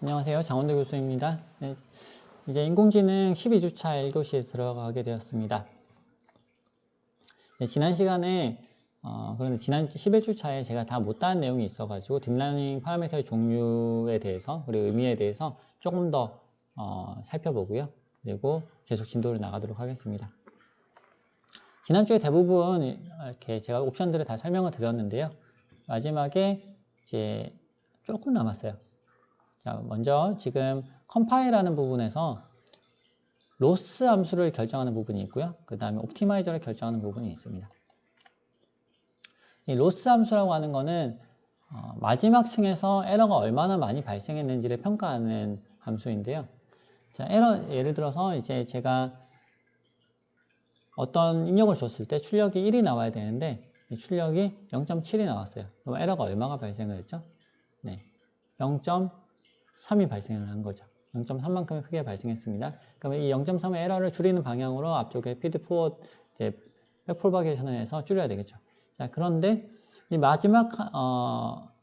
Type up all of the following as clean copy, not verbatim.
안녕하세요. 장원도 교수입니다. 네, 이제 인공지능 12주차 1교시에 들어가게 되었습니다. 네, 지난 시간에 그런데 지난 11주차에 제가 다 못다한 내용이 있어가지고 딥러닝 파라미터의 종류에 대해서 그리고 의미에 대해서 조금 더 살펴보고요. 그리고 계속 진도를 나가도록 하겠습니다. 지난주에 대부분 이렇게 제가 옵션들을 다 설명을 드렸는데요. 마지막에 이제 조금 남았어요. 자, 먼저 지금 컴파일하는 부분에서 로스 함수를 결정하는 부분이 있고요. 그 다음에 옵티마이저를 결정하는 부분이 있습니다. 이 로스 함수라고 하는 거는 마지막 층에서 에러가 얼마나 많이 발생했는지를 평가하는 함수인데요. 자, 예를 들어서 이제 제가 어떤 입력을 줬을 때 출력이 1이 나와야 되는데 이 출력이 0.7이 나왔어요. 그럼 에러가 얼마가 발생을 했죠? 네, 0.3이 발생을 한 거죠. 0.3만큼 크게 발생했습니다. 그러면 이 0.3의 에러를 줄이는 방향으로 앞쪽에 피드 포워드, 이제 백프로바게이션을 해서 줄여야 되겠죠. 자, 그런데 이 마지막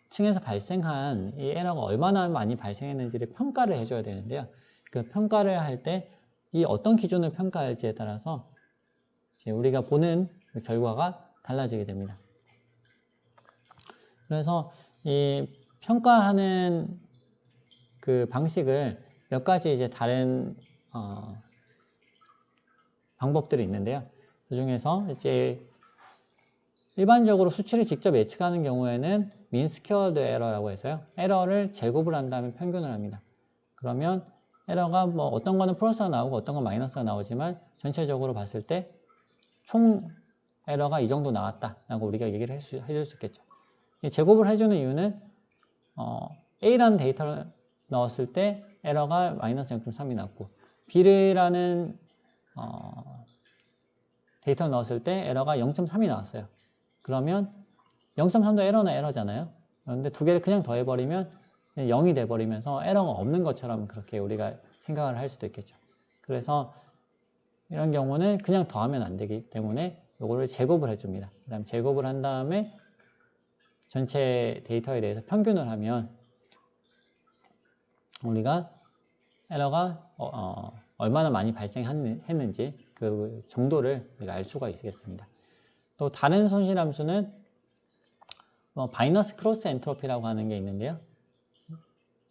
층에서 발생한 이 에러가 얼마나 많이 발생했는지를 평가를 해줘야 되는데요. 그 평가를 할 때 이 어떤 기준을 평가할지에 따라서 이제 우리가 보는 결과가 달라지게 됩니다. 그래서 이 평가하는 그 방식을 몇 가지 이제 다른 방법들이 있는데요. 그 중에서 이제 일반적으로 수치를 직접 예측하는 경우에는 mean squared error라고 해서요. 에러를 제곱을 한 다음에 평균을 합니다. 그러면 에러가 뭐 어떤 거는 플러스가 나오고 어떤 건 마이너스가 나오지만 전체적으로 봤을 때 총 에러가 이 정도 나왔다라고 우리가 얘기를 해줄 수 있겠죠. 이 제곱을 해주는 이유는 A라는 데이터를 넣었을 때 에러가 마이너스 0.3이 나왔고 B라는 데이터를 넣었을 때 에러가 0.3이 나왔어요. 그러면 0.3도 에러는 에러잖아요. 그런데 두 개를 그냥 더해버리면 0이 돼버리면서 에러가 없는 것처럼 그렇게 우리가 생각을 할 수도 있겠죠. 그래서 이런 경우는 그냥 더하면 안 되기 때문에 이거를 제곱을 해줍니다. 그 다음 제곱을 한 다음에 전체 데이터에 대해서 평균을 하면 우리가 에러가 얼마나 많이 발생했는지 그 정도를 우리가 알 수가 있겠습니다. 또 다른 손실함수는 바이너스 크로스 엔트로피라고 하는 게 있는데요.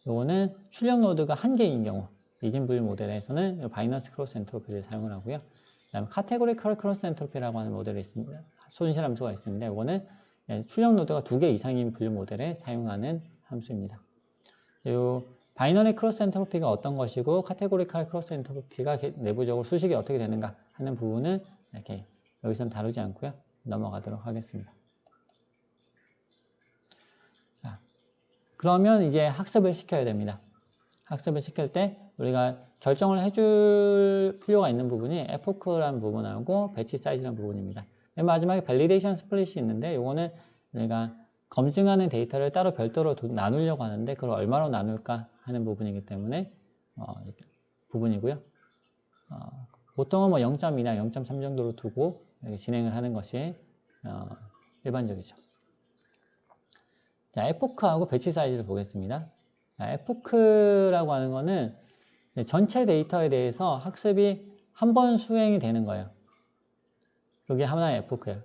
이거는 출력 노드가 한 개인 경우 이진부일 모델에서는 바이너스 크로스 엔트로피를 사용을 하고요. 그 다음에 카테고리컬 크로스 엔트로피라고 하는 모델이 있습니다. 손실함수가 있습니다. 이거는 출력 노드가 2개 이상인 분류 모델에 사용하는 함수입니다. 이 바이너리 크로스 엔트로피가 어떤 것이고 카테고리컬 크로스 엔트로피가 내부적으로 수식이 어떻게 되는가 하는 부분은 이렇게 여기서는 다루지 않고요. 넘어가도록 하겠습니다. 자, 그러면 이제 학습을 시켜야 됩니다. 학습을 시킬 때 우리가 결정을 해줄 필요가 있는 부분이 epoch라는 부분하고 배치 사이즈라는 부분입니다. 맨 마지막에 validation split이 있는데 이거는 우리가 검증하는 데이터를 따로 별도로 나누려고 하는데 그걸 얼마로 나눌까 하는 부분이기 때문에 부분이고요. 보통은 뭐 0.2나 0.3 정도로 두고 진행을 하는 것이 일반적이죠. 자, epoch하고 배치 사이즈를 보겠습니다. epoch라고 하는 거는 전체 데이터에 대해서 학습이 한 번 수행이 되는 거예요. 이게 하나의 epoch예요.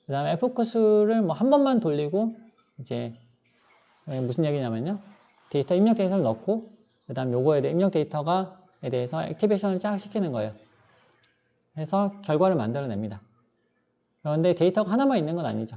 그 다음에 epoch 수를 뭐 한 번만 돌리고 이제 무슨 얘기냐면요. 데이터 입력 데이터를 넣고 그 다음 요거에 대해 입력 데이터에 대해서 액티베이션을 쫙 시키는 거예요. 해서 결과를 만들어냅니다. 그런데 데이터가 하나만 있는 건 아니죠.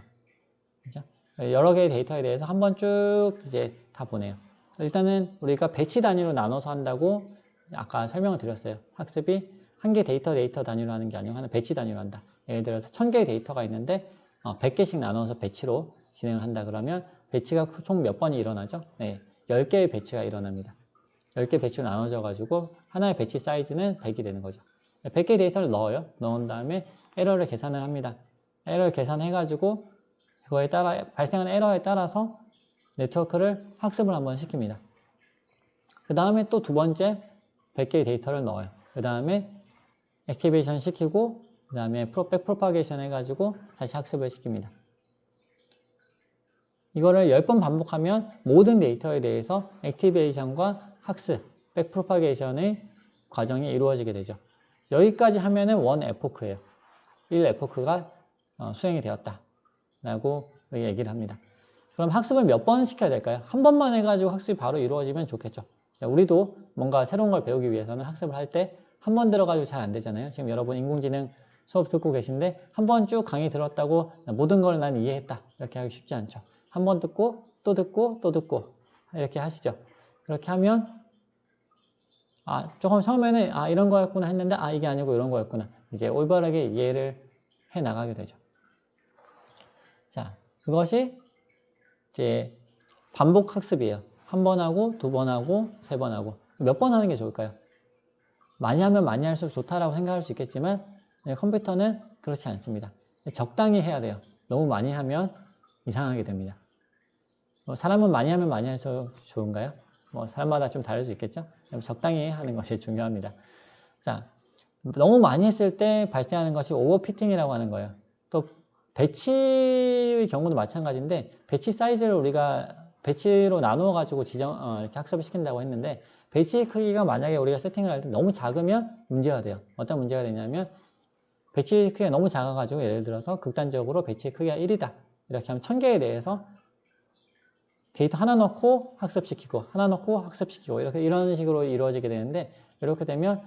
그죠? 여러 개의 데이터에 대해서 한번 쭉 이제 다 보내요. 일단은 우리가 배치 단위로 나눠서 한다고 아까 설명을 드렸어요. 학습이 한 개 데이터 단위로 하는 게 아니고 하나 배치 단위로 한다. 예를 들어서 1000개의 데이터가 있는데 100개씩 나눠서 배치로 진행을 한다 그러면 배치가 총 몇 번이 일어나죠? 네, 10개의 배치가 일어납니다. 10개 배치로 나눠져 가지고 하나의 배치 사이즈는 100이 되는 거죠. 100개 데이터를 넣어요. 넣은 다음에 에러를 계산을 합니다. 에러를 계산해 가지고 그거에 따라 발생한 에러에 따라서 네트워크를 학습을 한번 시킵니다. 그 다음에 또 두 번째 100개의 데이터를 넣어요. 그 다음에 액티베이션 시키고 그 다음에 백프로파게이션 해가지고 다시 학습을 시킵니다. 이거를 10번 반복하면 모든 데이터에 대해서 액티베이션과 학습, 백프로파게이션의 과정이 이루어지게 되죠. 여기까지 하면은 원 에포크예요. 1 에포크가 수행이 되었다 라고 얘기를 합니다. 그럼 학습을 몇 번 시켜야 될까요? 한 번만 해가지고 학습이 바로 이루어지면 좋겠죠. 우리도 뭔가 새로운 걸 배우기 위해서는 학습을 할 때 한 번 들어가지고 잘 안 되잖아요. 지금 여러분 인공지능 수업 듣고 계신데 한 번 쭉 강의 들었다고 모든 걸 난 이해했다 이렇게 하기 쉽지 않죠. 한 번 듣고 또 듣고 또 듣고 이렇게 하시죠. 그렇게 하면 조금 처음에는 이런 거였구나 했는데 이게 아니고 이런 거였구나 이제 올바르게 이해를 해 나가게 되죠. 자, 그것이 이제 반복 학습이에요. 한 번 하고 두 번 하고 세 번 하고 몇 번 하는 게 좋을까요? 많이 하면 많이 할수록 좋다라고 생각할 수 있겠지만 컴퓨터는 그렇지 않습니다. 적당히 해야 돼요. 너무 많이 하면 이상하게 됩니다. 사람은 많이 하면 많이 할수록 좋은가요? 사람마다 좀 다를 수 있겠죠? 적당히 하는 것이 중요합니다. 자, 너무 많이 했을 때 발생하는 것이 오버피팅이라고 하는 거예요. 또 배치의 경우도 마찬가지인데 배치 사이즈를 우리가 배치로 나누어 가지고 이렇게 학습을 시킨다고 했는데 배치의 크기가 만약에 우리가 세팅을 할 때 너무 작으면 문제가 돼요. 어떤 문제가 되냐면 배치의 크기가 너무 작아 가지고 예를 들어서 극단적으로 배치의 크기가 1이다 이렇게 하면 1000개에 대해서 데이터 하나 넣고 학습시키고 하나 넣고 학습시키고 이런 식으로 이루어지게 되는데 이렇게 되면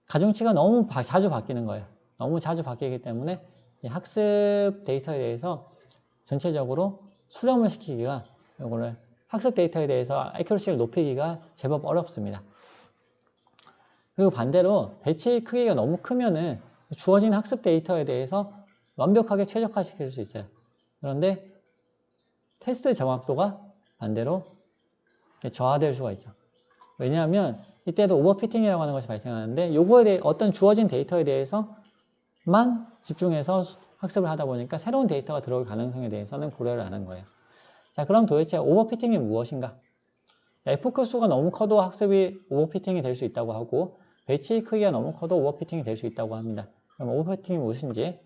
가중치가 너무 자주 바뀌는 거예요. 너무 자주 바뀌기 때문에 이 학습 데이터에 대해서 전체적으로 수렴을 시키기가 이거를 학습 데이터에 대해서 애큐러시를 높이기가 제법 어렵습니다. 그리고 반대로 배치 크기가 너무 크면은 주어진 학습 데이터에 대해서 완벽하게 최적화시킬 수 있어요. 그런데 테스트 정확도가 반대로 저하될 수가 있죠. 왜냐하면 이때도 오버피팅이라고 하는 것이 발생하는데 요거에 대해 어떤 주어진 데이터에 대해서만 집중해서 학습을 하다 보니까 새로운 데이터가 들어올 가능성에 대해서는 고려를 안 한 거예요. 자, 그럼 도대체 오버피팅이 무엇인가? 에포크 수가 너무 커도 학습이 오버피팅이 될 수 있다고 하고 배치 크기가 너무 커도 오버피팅이 될 수 있다고 합니다. 그럼 오버피팅이 무엇인지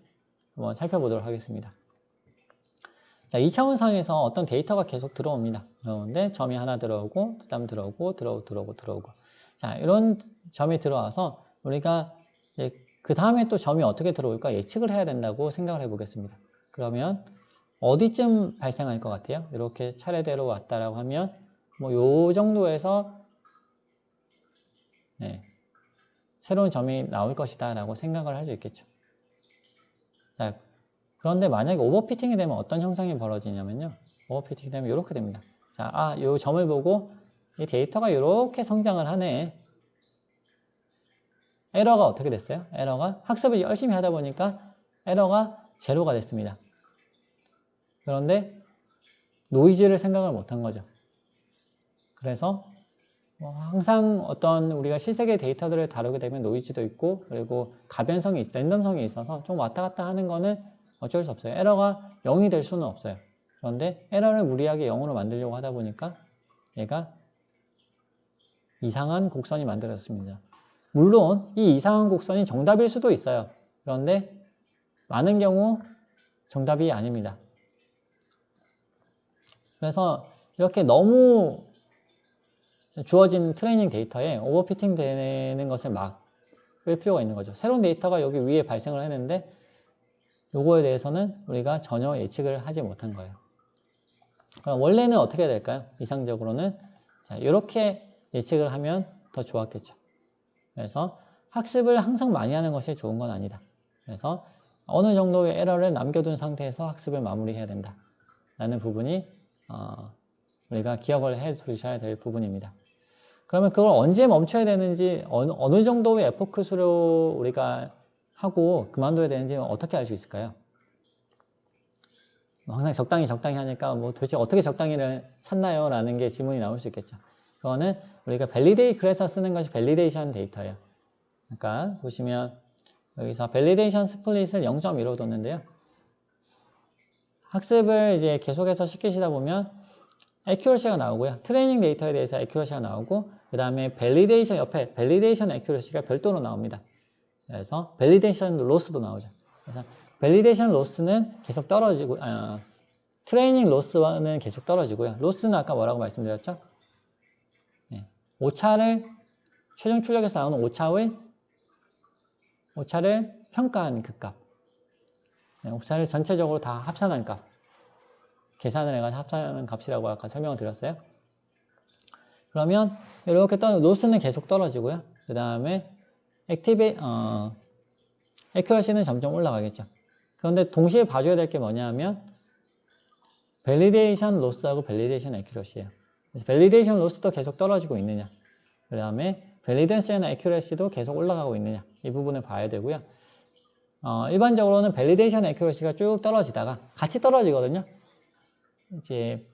한번 살펴보도록 하겠습니다. 자, 2차원 상에서 어떤 데이터가 계속 들어옵니다. 들어오는데 점이 하나 들어오고 그 다음 들어오고 자, 이런 점이 들어와서 우리가 이제 그 다음에 또 점이 어떻게 들어올까 예측을 해야 된다고 생각을 해보겠습니다. 그러면 어디쯤 발생할 것 같아요? 이렇게 차례대로 왔다라고 하면 요 정도에서 새로운 점이 나올 것이다 라고 생각을 할 수 있겠죠. 자, 그런데 만약에 오버피팅이 되면 어떤 현상이 벌어지냐면요. 오버피팅이 되면 이렇게 됩니다. 자, 요 점을 보고 이 데이터가 이렇게 성장을 하네. 에러가 어떻게 됐어요? 에러가 학습을 열심히 하다 보니까 에러가 제로가 됐습니다. 그런데 노이즈를 생각을 못한 거죠. 그래서 항상 어떤 우리가 실세계 데이터들을 다루게 되면 노이즈도 있고 그리고 가변성이 랜덤성이 있어서 좀 왔다 갔다 하는 거는 어쩔 수 없어요. 에러가 0이 될 수는 없어요. 그런데 에러를 무리하게 0으로 만들려고 하다 보니까 얘가 이상한 곡선이 만들어졌습니다. 물론 이 이상한 곡선이 정답일 수도 있어요. 그런데 많은 경우 정답이 아닙니다. 그래서 이렇게 너무 주어진 트레이닝 데이터에 오버피팅 되는 것을 막을 필요가 있는 거죠. 새로운 데이터가 여기 위에 발생을 했는데 요거에 대해서는 우리가 전혀 예측을 하지 못한 거예요. 그럼 원래는 어떻게 해야 될까요? 이상적으로는 자, 이렇게 예측을 하면 더 좋았겠죠. 그래서 학습을 항상 많이 하는 것이 좋은 건 아니다. 그래서 어느 정도의 에러를 남겨둔 상태에서 학습을 마무리해야 된다. 라는 부분이 우리가 기억을 해 두셔야 될 부분입니다. 그러면 그걸 언제 멈춰야 되는지 어느 정도의 에포크 수로 우리가 하고 그만둬야 되는지 어떻게 알 수 있을까요? 항상 적당히 하니까 도대체 어떻게 적당히를 찾나요? 라는 게 질문이 나올 수 있겠죠. 그거는 우리가 그래서 쓰는 것이 밸리데이션 데이터예요. 그러니까 보시면 여기서 밸리데이션 스플릿을 0.1로 뒀는데요. 학습을 이제 계속해서 시키시다 보면 애큐러시가 나오고요. 트레이닝 데이터에 대해서 애큐러시가 나오고 그 다음에 밸리데이션 옆에 밸리데이션 애큐러시가 별도로 나옵니다. 그래서 밸리데이션 로스도 나오죠. 그래서 밸리데이션 로스는 계속 떨어지고 트레이닝 로스는 계속 떨어지고요. 로스는 아까 뭐라고 말씀드렸죠? 오차를 최종 출력에서 나오는 오차를 평가한 그 값. 네, 오차를 전체적으로 다 합산한 값. 계산을 해가지고 합산하는 값이라고 아까 설명을 드렸어요. 그러면 이렇게 로스는 계속 떨어지고요. 그 다음에 액큐러시는 점점 올라가겠죠. 그런데 동시에 봐줘야 될 게 뭐냐면 밸리데이션 로스하고 밸리데이션 액큐러시예요. 밸리데이션 로스도 계속 떨어지고 있느냐, 그 다음에 밸리데이션 액큐러시도 계속 올라가고 있느냐, 이 부분을 봐야 되고요. 일반적으로는 밸리데이션 액큐러시가 쭉 떨어지다가 같이 떨어지거든요. 이제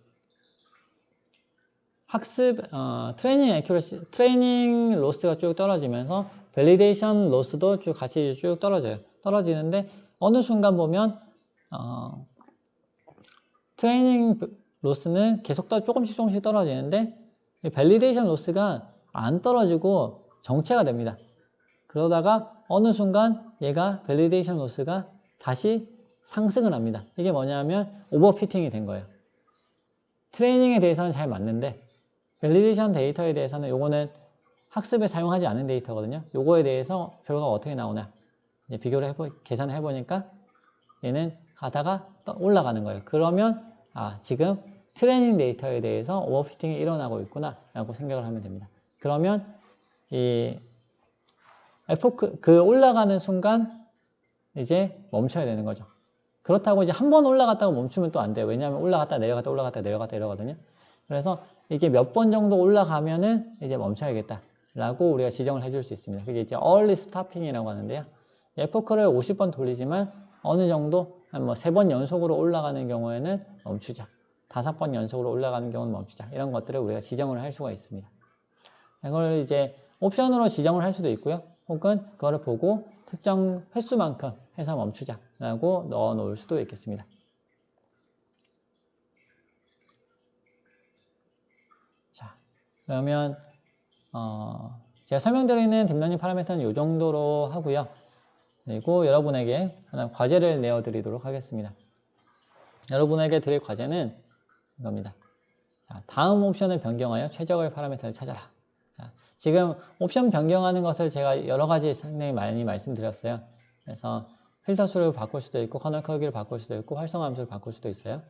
트레이닝 로스가 쭉 떨어지면서 밸리데이션 로스도 쭉 같이 쭉 떨어져요. 떨어지는데 어느 순간 보면 트레이닝 로스는 계속 조금씩 떨어지는데 밸리데이션 로스가 안 떨어지고 정체가 됩니다. 그러다가 어느 순간 얘가 밸리데이션 로스가 다시 상승을 합니다. 이게 뭐냐면 오버피팅이 된 거예요. 트레이닝에 대해서는 잘 맞는데 밸리데이션 데이터에 대해서는 요거는 학습에 사용하지 않은 데이터거든요. 요거에 대해서 결과가 어떻게 나오냐, 이제 비교를 계산을 해보니까 얘는 가다가 올라가는 거예요. 그러면 지금 트레이닝 데이터에 대해서 오버피팅이 일어나고 있구나 라고 생각을 하면 됩니다. 그러면 이 그 올라가는 순간 이제 멈춰야 되는 거죠. 그렇다고 이제 한 번 올라갔다고 멈추면 또 안 돼요. 왜냐하면 올라갔다 내려갔다 올라갔다 내려갔다 이러거든요. 그래서 이게 몇 번 정도 올라가면은 이제 멈춰야겠다 라고 우리가 지정을 해줄 수 있습니다. 그게 이제 early stopping이라고 하는데요. 에포크를 50번 돌리지만 어느 정도 한 뭐 3번 연속으로 올라가는 경우에는 멈추자, 5번 연속으로 올라가는 경우는 멈추자, 이런 것들을 우리가 지정을 할 수가 있습니다. 이걸 이제 옵션으로 지정을 할 수도 있고요. 혹은 그거를 보고 특정 횟수만큼 해서 멈추자 라고 넣어 놓을 수도 있겠습니다. 자, 그러면 제가 설명드리는 딥러닝 파라미터는 이 정도로 하고요. 그리고 여러분에게 하나 과제를 내어드리도록 하겠습니다. 여러분에게 드릴 과제는 이겁니다. 자, 다음 옵션을 변경하여 최적의 파라미터를 찾아라. 자, 지금 옵션 변경하는 것을 제가 여러 가지 상당히 많이 말씀드렸어요. 그래서 필터 수를 바꿀 수도 있고 커널 크기를 바꿀 수도 있고 활성화 함수를 바꿀 수도 있어요.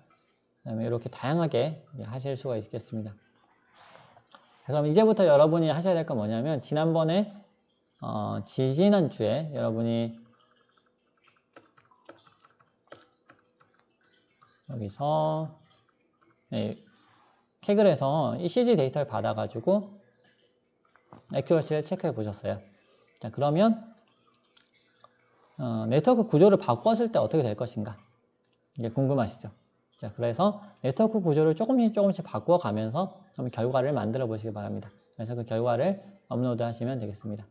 그다음에 이렇게 다양하게 하실 수가 있겠습니다. 자, 그럼 이제부터 여러분이 하셔야 될 건 뭐냐면 지난번에 지지난주에 여러분이 여기서 캐글에서 ECG 데이터를 받아가지고 액큐러시를 체크해 보셨어요. 자, 그러면 네트워크 구조를 바꿨을 때 어떻게 될 것인가, 이게 궁금하시죠? 자, 그래서 네트워크 구조를 조금씩 바꿔가면서 좀 결과를 만들어 보시기 바랍니다. 그래서 그 결과를 업로드 하시면 되겠습니다.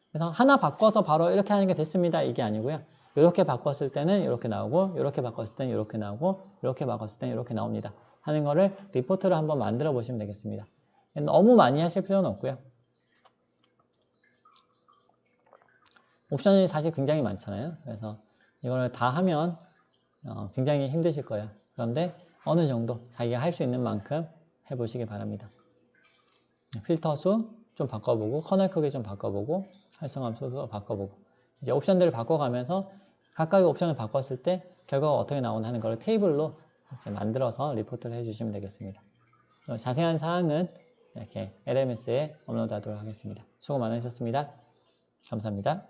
그래서 하나 바꿔서 바로 이렇게 하는 게 됐습니다, 이게 아니고요. 이렇게 바꿨을 때는 이렇게 나오고, 이렇게 바꿨을 때는 이렇게 나오고, 이렇게 바꿨을 때는 이렇게 나옵니다 하는 거를 리포트를 한번 만들어 보시면 되겠습니다. 너무 많이 하실 필요는 없고요. 옵션이 사실 굉장히 많잖아요. 그래서 이거를 다 하면 굉장히 힘드실 거예요. 그런데 어느 정도 자기가 할 수 있는 만큼 해보시기 바랍니다. 필터 수 좀 바꿔보고, 커널 크기 좀 바꿔보고, 활성함수도 바꿔보고, 이제 옵션들을 바꿔가면서 각각의 옵션을 바꿨을 때 결과가 어떻게 나오나 하는 걸 테이블로 이제 만들어서 리포트를 해주시면 되겠습니다. 자세한 사항은 이렇게 LMS에 업로드하도록 하겠습니다. 수고 많으셨습니다. 감사합니다.